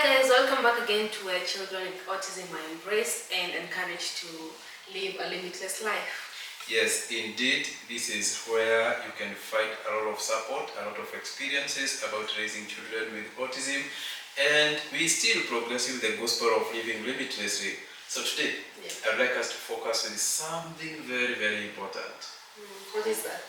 guys, welcome back again to where children with autism are embraced and encouraged to live a limitless life. Yes, indeed, this is where you can find a lot of support, a lot of experiences about raising children with autism, and we still progress with the gospel of living limitlessly. So today, I'd like us to focus on something very, very important. What is that?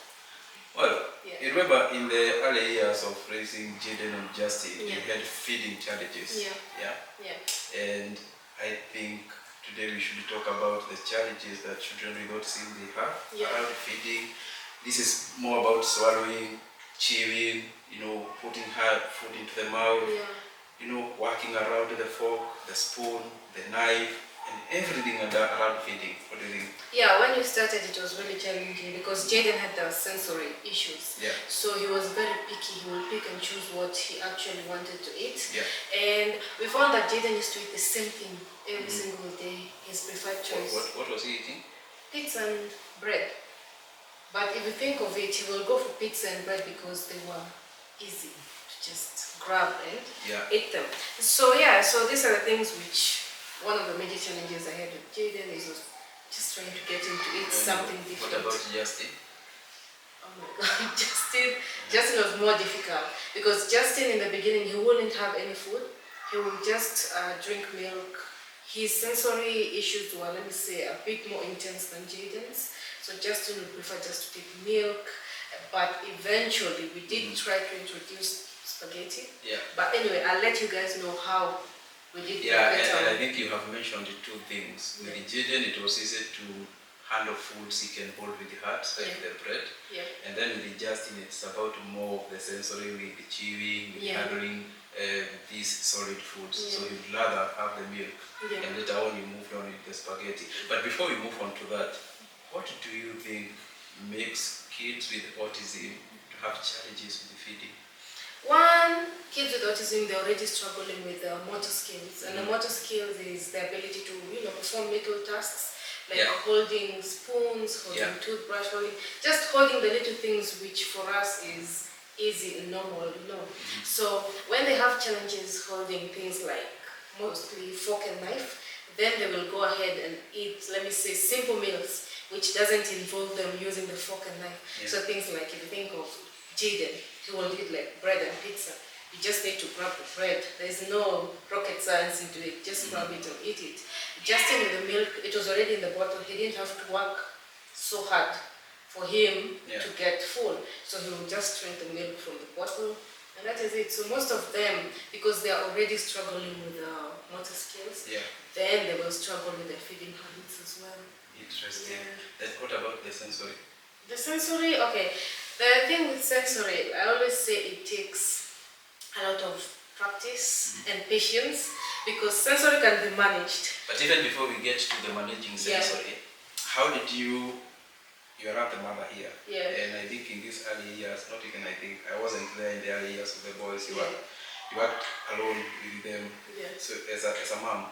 Well, you remember in the early years of raising Jaden and Justin, we had feeding challenges. Yeah. And I think today we should talk about the challenges that children with autism they have around feeding. This is more about swallowing, chewing, putting hard food into the mouth, working around the fork, the spoon, the knife, and everything around feeding. What do you think? Yeah, when we started it was really challenging because Jaden had the sensory issues. Yeah. So he was very picky. He would pick and choose what he actually wanted to eat. Yeah. And we found that Jaden used to eat the same thing every single day, his preferred choice. What was he eating? Pizza and bread. But if you think of it, he will go for pizza and bread because they were easy to just grab and eat them. So these are the things which one of the major challenges I had with Jaden is just trying to get him to eat something different. What about Justin? Oh my God, Justin was more difficult because Justin in the beginning he wouldn't have any food. He would just drink milk. His sensory issues were, let me say, a bit more intense than Jaden's. So Justin would prefer just to take milk. But eventually we did try to introduce spaghetti. Yeah. But anyway, I'll let you guys know how we did better. And I think you have mentioned two things. With Jaden, it was easy to handle foods he can hold with the hands, like the bread. Yeah. And then with Justin, it's about more of the sensory, with the chewing, with handling these solid foods. So you'd rather have the milk. And later on, you moved on with the spaghetti. But before we move on to that, what do you think makes kids with autism to have challenges with the feeding? One, kids with autism, they're already struggling with motor skills. And the motor skills is the ability to, perform little tasks like holding spoons, holding toothbrush, just holding the little things which for us is easy and normal, So when they have challenges holding things like mostly fork and knife, then they will go ahead and eat, let me say, simple meals, which doesn't involve them using the fork and knife. So things like, if you think of Jaden, he will eat like bread and pizza. You just need to grab the bread. There's no rocket science into it. Just grab it and eat it. Justin with the milk, it was already in the bottle. He didn't have to work so hard for him to get full. So he will just drink the milk from the bottle. And that is it. So most of them, because they are already struggling with motor skills, then they will struggle with their feeding habits as well. Interesting. Then what about the sensory? The sensory, okay. The thing with sensory, I always say it takes a lot of practice and patience because sensory can be managed. But even before we get to the managing sensory, how did you are not the mother here, and I think in these early years, not even I think, I wasn't there in the early years of the boys, you worked alone with them. So as a mom,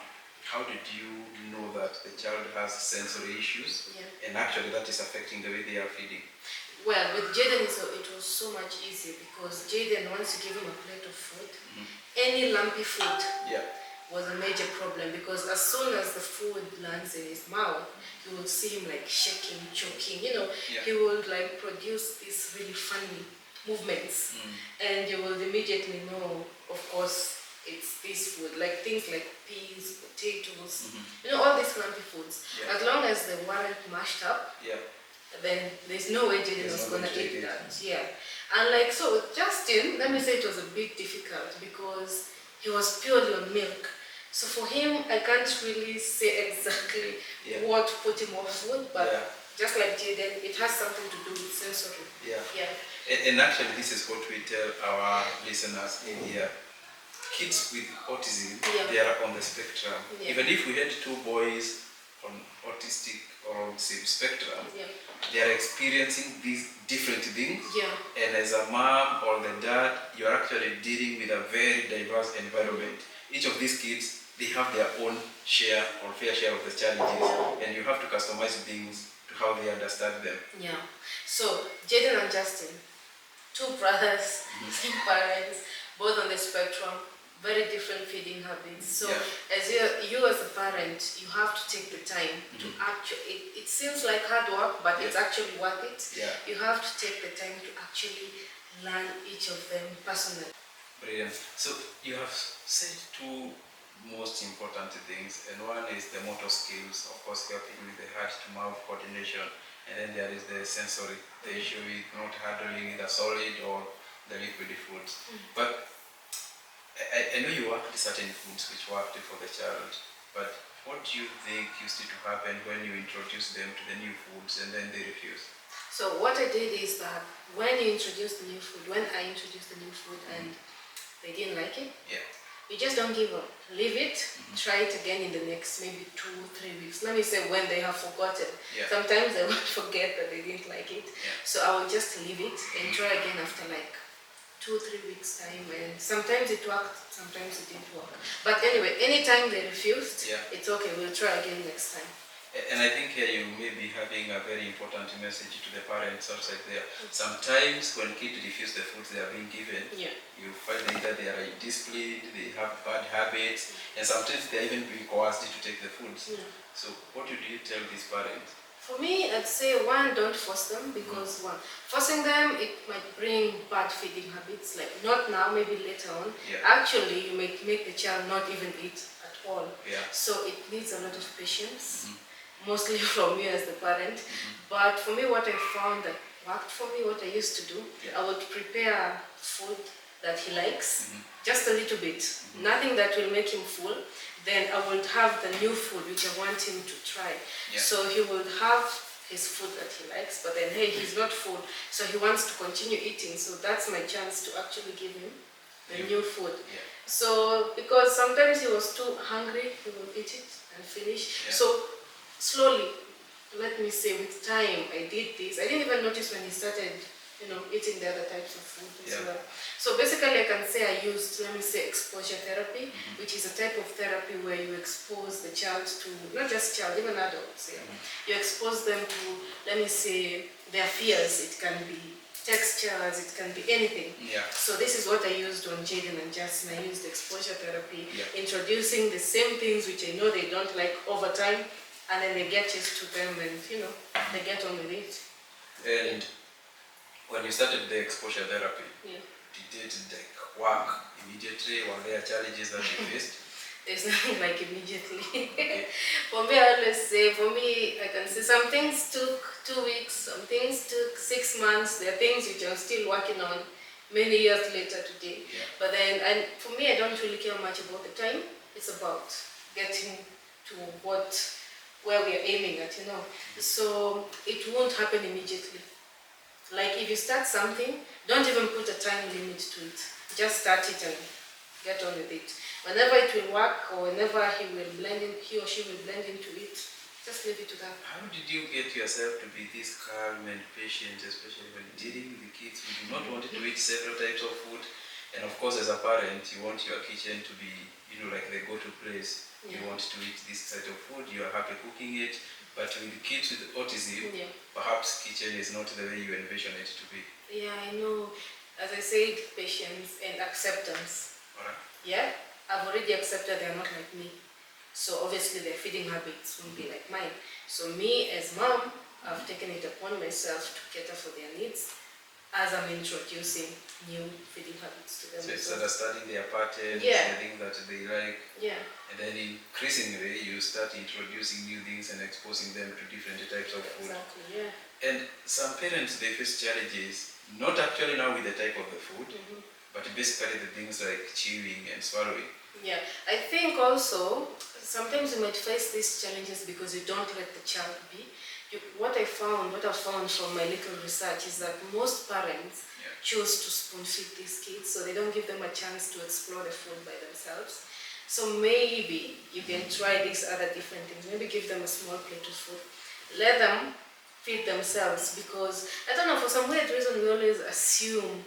how did you know that the child has sensory issues and actually that is affecting the way they are feeding? Well, with Jaden it was so much easier because Jaden, once you give him a plate of food, any lumpy food was a major problem because as soon as the food lands in his mouth, you will see him like shaking, choking, he would like produce these really funny movements and you will immediately know, of course, it's this food, like things like peas, potatoes, all these lumpy foods. As long as they weren't mashed up, then there's no way Jaden was going to eat that. And so with Justin, let me say it was a bit difficult because he was purely on milk. So for him, I can't really say exactly what put him off food, but just like Jaden, it has something to do with sensory. And actually, this is what we tell our listeners in here. Kids with autism, they are on the spectrum. Even if we had two boys on autistic or on same spectrum, they are experiencing these different things. And as a mom or the dad, you are actually dealing with a very diverse environment. Each of these kids, they have their own share or fair share of the challenges, and you have to customize things to how they understand them. So Jaden and Justin, two brothers, same parents, both on the spectrum, very different feeding habits. So Yeah. as you as a parent, you have to take the time to actually, it seems like hard work, but it's actually worth it. Yeah. You have to take the time to actually learn each of them personally. Brilliant. So you have said two most important things, and one is the motor skills, of course helping with the heart to mouth coordination, and then there is the sensory, the issue with not handling the solid or the liquid foods. But I know you worked certain foods which worked for the child, but what do you think used to happen when you introduce them to the new foods and then they refuse? So what I did is that when you introduce the new food, when I introduced the new food and they didn't like it, you just don't give up. Leave it, try it again in the next maybe 2-3 weeks. Let me say when they have forgotten. Sometimes they will forget that they didn't like it. So I will just leave it and try again after like 2-3 weeks time, and sometimes it worked, sometimes it didn't work. But anyway, anytime they refused, it's okay, we'll try again next time. And I think here you may be having a very important message to the parents outside there. Sometimes when kids refuse the foods they are being given, you find either they are disciplined, they have bad habits, and sometimes they are even being coerced to take the foods. So what would you tell these parents? For me, I'd say one, don't force them, because one, forcing them, it might bring bad feeding habits, like not now, maybe later on. Actually, you may make the child not even eat at all. So it needs a lot of patience, mostly from you as the parent. But for me, what I found that worked for me, what I used to do, I would prepare food that he likes, just a little bit, nothing that will make him full. Then I would have the new food which I want him to try. So he would have his food that he likes, but then hey, he's not full, so he wants to continue eating. So that's my chance to actually give him the new food. So because sometimes he was too hungry, he would eat it and finish. So slowly, let me say, with time, I did this. I didn't even notice when he started, eating the other types of food as well. So basically, I can say I used, let me say, exposure therapy, which is a type of therapy where you expose the child to, not just child, even adults. You expose them to, let me say, their fears. It can be textures, it can be anything. So this is what I used on Jaden and Justin. I used exposure therapy, introducing the same things which I know they don't like over time, and then they get used to them, and they get on with it. And when you started the exposure therapy, did it work immediately? Were there challenges that you faced? There's nothing like immediately. For me, I always say, I can say some things took 2 weeks, some things took 6 months. There are things which I'm still working on many years later today. But then, and for me, I don't really care much about the time. It's about getting to where we are aiming at, So it won't happen immediately. Like if you start something, don't even put a time limit to it. Just start it and get on with it. Whenever it will work, or whenever he or she will blend into it, just leave it to that. How did you get yourself to be this calm and patient, especially when dealing with the kids who do not want to eat several types of food? And of course, as a parent, you want your kitchen to be, like the go-to place. You want to eat this type of food, you are happy cooking it. But with kids with autism, perhaps kitchen is not the way you envision it to be. Yeah, I know. As I said, patience and acceptance. I've already accepted they are not like me. So obviously their feeding habits won't be like mine. So me as mom, I've taken it upon myself to cater for their needs as I'm introducing new feeding habits to them. So it's understanding their patterns, the things that they like. And then increasingly you start introducing new things and exposing them to different types of food. Exactly, And some parents, they face challenges, not actually now with the type of the food, but basically the things like chewing and swallowing. I think also sometimes you might face these challenges because you don't let the child be. What I've found from my little research is that most parents choose to spoon feed these kids, so they don't give them a chance to explore the food by themselves. So maybe you can try these other different things. Maybe give them a small plate of food. Let them feed themselves, because, I don't know, for some weird reason we always assume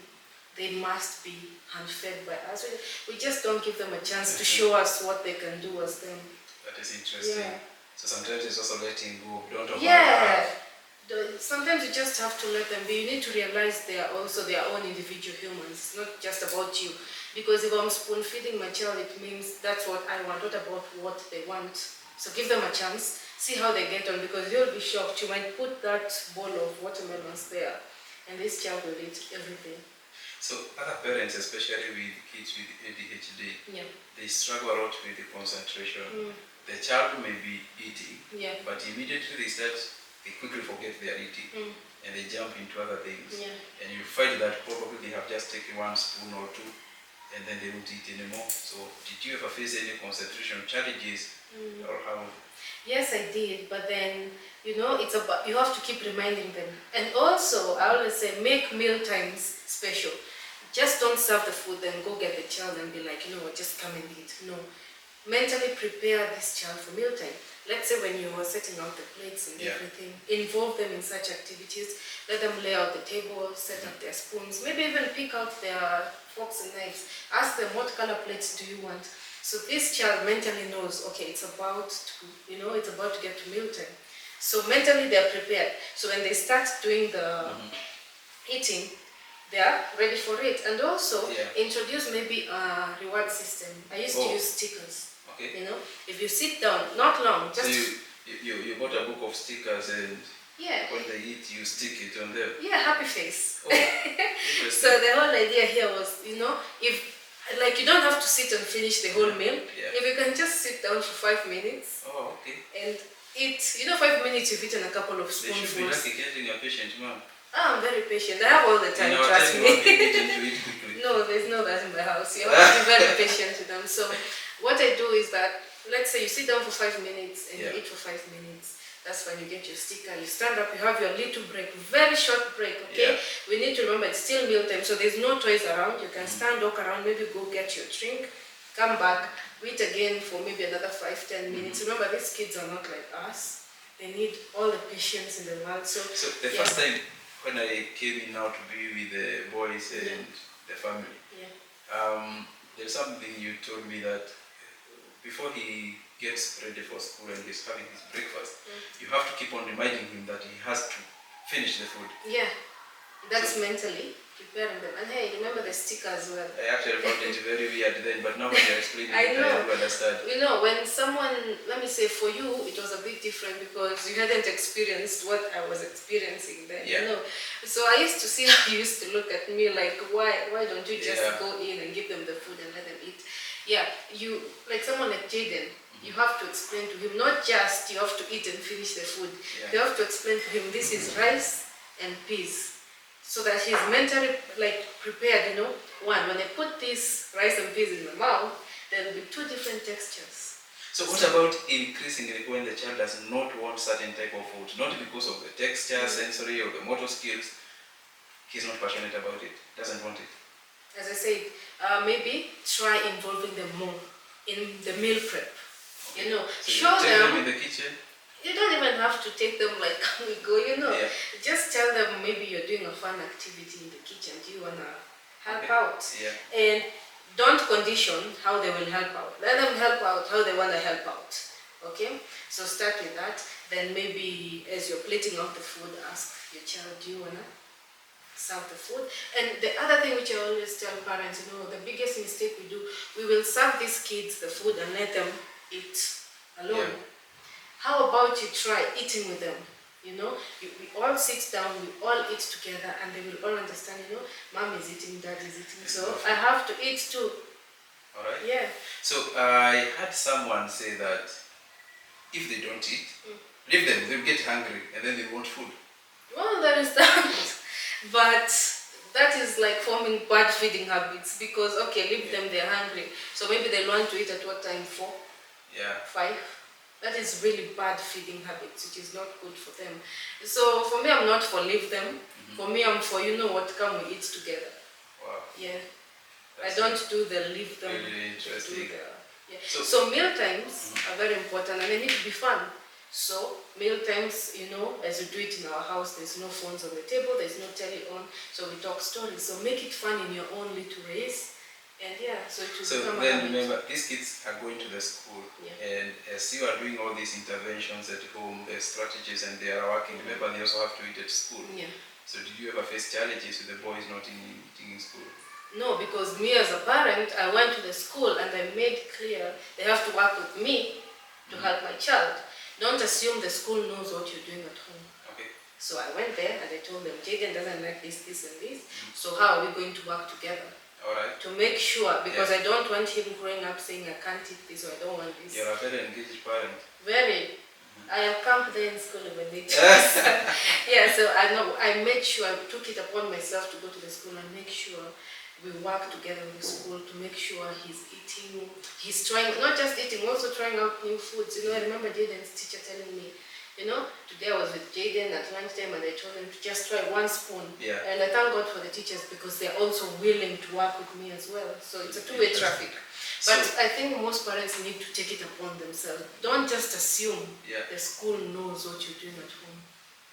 they must be hand-fed by us. We just don't give them a chance to show us what they can do as them. That is interesting. So sometimes it's also letting go. Don't overlap. Sometimes you just have to let them be. You need to realize they are also their own individual humans. It's not just about you. Because if I'm spoon feeding my child, it means that's what I want, not about what they want. So give them a chance, see how they get on, because you'll be shocked. You might put that bowl of watermelons there, and this child will eat everything. So other parents, especially with kids with ADHD, they struggle a lot with the concentration. The child may be eating, but immediately they quickly forget they are eating, and they jump into other things. And you find that probably they have just taken one spoon or two, and then they won't eat anymore. So did you ever face any concentration challenges, or how? Yes, I did, but then, it's about, you have to keep reminding them. And also, I always say, make meal times special. Just don't serve the food, then go get the child and be like, just come and eat. No. Mentally prepare this child for mealtime. Let's say when you are setting out the plates and everything, involve them in such activities. Let them lay out the table, set up their spoons, maybe even pick out their forks and knives. Ask them, what color plates do you want? So this child mentally knows, okay, it's about to get to mealtime. So mentally they're prepared. So when they start doing the eating, they are ready for it. And also introduce maybe a reward system. I used to use stickers. Okay. If you sit down, not long, just. So you got a book of stickers, and when they eat, you stick it on them. Yeah, happy face. Oh, interesting. So the whole idea here was, if you don't have to sit and finish the whole meal. If you can just sit down for 5 minutes. Oh, okay. And eat, 5 minutes you've eaten a couple of spoonfuls. They should be lucky getting a patient, ma'am. I'm very patient. I have all the time, trust me. No, there's no that in the house. You have to be very patient with them. So what I do is that, let's say you sit down for 5 minutes and you eat for 5 minutes. That's when you get your sticker, you stand up, you have your little break, very short break, okay? We need to remember it's still mealtime, so there's no toys around. You can stand, walk around, maybe go get your drink, come back, wait again for maybe another 5-10 minutes. Remember, these kids are not like us. They need all the patience in the world. So the first time when I came in now to be with the boys and the family, there's something you told me that before he gets ready for school and he's having his breakfast, you have to keep on reminding him that he has to finish the food. Yeah, that's mentally preparing them. And hey, remember the sticker as well. I actually found it very weird then, but now when you're explaining it, I do understand. When someone, let me say for you, it was a bit different because you hadn't experienced what I was experiencing then. So I used to see how you used to look at me like, why don't you just go in and give them the food and let them eat? You, like someone like Jaden, you have to explain to him, not just you have to eat and finish the food. You have to explain to him, this is rice and peas. So that he's mentally prepared, when I put this rice and peas in the mouth, there will be 2 different textures. So what about increasing when the child does not want certain type of food? Not because of the texture, sensory, or the motor skills. He's not passionate about it, doesn't want it. As I said, maybe try involving them more in the meal prep. So show them in the kitchen. You don't even have to take them like we go, Just tell them maybe you're doing a fun activity in the kitchen. Do you wanna help out? And don't condition how they will help out. Let them help out how they wanna help out. Okay? So start with that. Then maybe as you're plating out the food, ask your child, do you wanna serve the food? And the other thing which I always tell parents, the biggest mistake we do, we will serve these kids the food and let them eat alone. How about you try eating with them? We all sit down, we all eat together, and they will all understand, mom is eating, dad is eating, so I have to eat too. Alright. Yeah. So I had someone say that if they don't eat, leave them, they'll get hungry, and then they want food. Well, there is that. But that is like forming bad feeding habits because, leave them, they're hungry. So maybe they'll want to eat at what time? 4? 5? That is really bad feeding habits, which is not good for them. So for me, I'm not for leave them. For me, I'm for, come we eat together. Wow. Yeah. I don't do the leave them. Really interesting. So meal times are very important and they need to be fun. So meal times, as we do it in our house, there's no phones on the table, there's no telly on, so we talk stories. So make it fun in your own little ways. And yeah, so it will So become then a habit. remember, these kids are going to the school, and as you are doing all these interventions at home, the strategies, and they are working, remember they also have to eat at school. Yeah. So did you ever face challenges with the boys not eating in school? No, because me as a parent, I went to the school and I made clear they have to work with me to help my child. Don't assume the school knows what you're doing at home. Okay. So I went there and I told them, Jaden doesn't like this, this, and this. So how are we going to work together? All right. To make sure, because I don't want him growing up saying I can't eat this or I don't want this. You're a very engaged parent. Very. I have come there in school when they choose. Yeah, so I made sure, I took it upon myself to go to the school and make sure we work together with the school to make sure he's eating, he's trying, not just eating, also trying out new foods. You know, I remember Jaden's teacher telling me, you know, today I was with Jaden at lunchtime and I told him to just try one spoon. Yeah. And I thank God for the teachers because they're also willing to work with me as well. So it's a two-way traffic. But I think most parents need to take it upon themselves. Don't just assume the school knows what you're doing at home.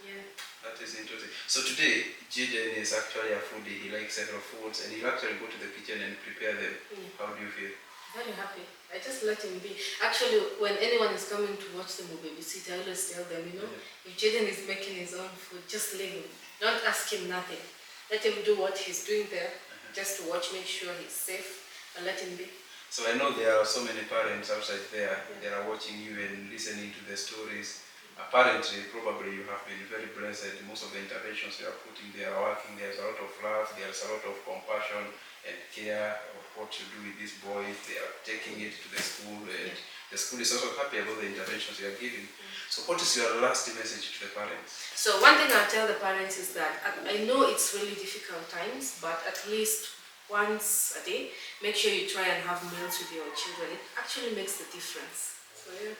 Yeah. That is interesting. So today, Jaden is actually a foodie. He likes several foods and he'll actually go to the kitchen and prepare them. How do you feel? Very happy. I just let him be. Actually, when anyone is coming to watch them or babysit, I always tell them, you know, if Jaden is making his own food, just leave him. Don't ask him nothing. Let him do what he's doing there, just to watch, make sure he's safe, and let him be. So I know there are so many parents outside there that are watching you and listening to the stories. Apparently, probably you have been very blessed. Most of the interventions you are putting there are working. There's a lot of love, there's a lot of compassion and care of what you do with these boys. They are taking it to the school and the school is also happy about the interventions you are giving. So what is your last message to the parents? So one thing I'll tell the parents is that I know it's really difficult times, but at least once a day, make sure you try and have meals with your children. It actually makes the difference. So yeah.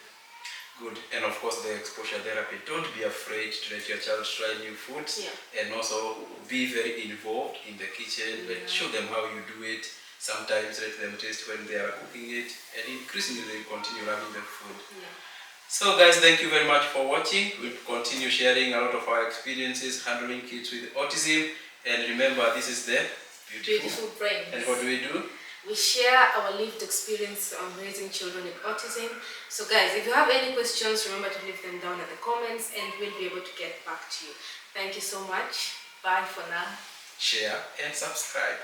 Good. And of course the exposure therapy. Don't be afraid to let your child try new foods and also be very involved in the kitchen. Show them how you do it. Sometimes let them taste when they are cooking it and increasingly they continue loving the food. So guys, thank you very much for watching. We'll continue sharing a lot of our experiences handling kids with autism. And remember, this is the Beautiful Brains. And what do we do? We share our lived experience on raising children with autism. So guys, if you have any questions, remember to leave them down in the comments and we'll be able to get back to you. Thank you so much. Bye for now. Share and subscribe.